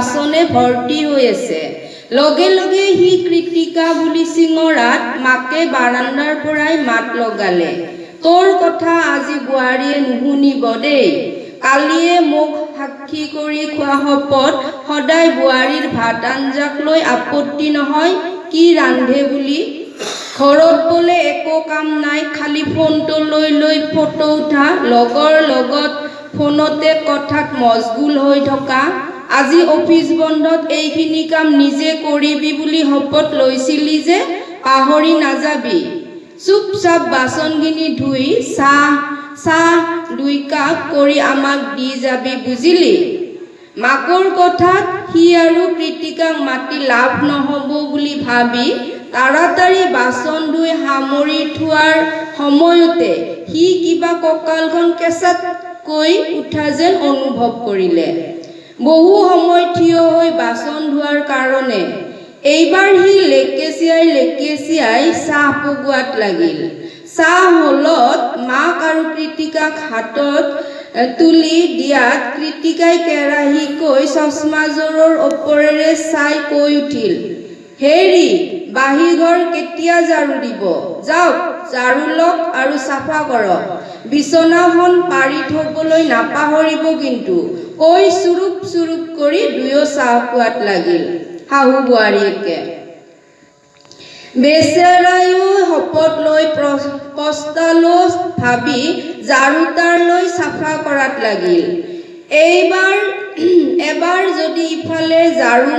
বাচনে ভৰ্তি হৈ আছে। লগে লগে সি কৃতিকা বুলি চিঙৰাত মাকে বাৰাণ্ডাৰ পৰাই মাত লগালে, তোৰ কথা আজি বোৱাৰীয়ে নুশুনিব দেই। কালিয়ে মোক সাক্ষী কৰি খোৱা শপত সদায় বোৱাৰীৰ ভাত আঞ্জাক লৈ আপত্তি নহয়, কি ৰান্ধে বুলি। ঘৰত বোলে একো কাম নাই, খালি ফোনটো লৈ লৈ ফটো উঠা, লগৰ লগত ফোনতে কথাত মজগুল হৈ থকা। আজি অফিচ বন্ধত এইখিনি কাম নিজে কৰিবি বুলি শপত লৈছিলি যে, পাহৰি নাযাবি। চুপচাপ বাচনখিনি ধুই চাহ 2 কাপ কৰি আমাক দি যাবি, বুজিলি। মাকৰ কথাত সি আৰু কৃতিকাক মাতি লাভ নহ'ব বুলি ভাবি তাড়াতাড়ি বাচন ধুই সামৰি থোৱাৰ সময়তে সি কিবা কঁকালখন কেঁচাতকৈ উঠা যেন অনুভৱ কৰিলে। বহু সময় থিয় হৈ বাচন ধোৱাৰ কাৰণে এইবাৰ সি লেকেচিয়াই চাহ পগোৱাত লাগিল। চাহ হলত মাক আৰু কৃতিকাক হাতত তুলি দিয়াত কৃতিকাই কেৰাহীকৈ চশমাযোৰৰ ওপৰেৰে চাই কৈ উঠিল, হেৰি বাহিৰঘৰ কেতিয়া ঝাৰু দিব? যাওক, ঝাৰু লওক আৰু চাফা কৰক। বিচনাখন পাৰি থবলৈ নাপাহৰিব কিন্তু, কৈ চুৰুপ চুৰুপ কৰি দুয়ো চাহ খোৱাত লাগিল। শাহু বোৱাৰীয়েকে বেচেৰায়ো শপত লৈ পস্তালো ভাবি ঝাৰুতাৰ লৈ চাফা কৰাত লাগিল। এবাৰ যদি ইফালে ঝাৰু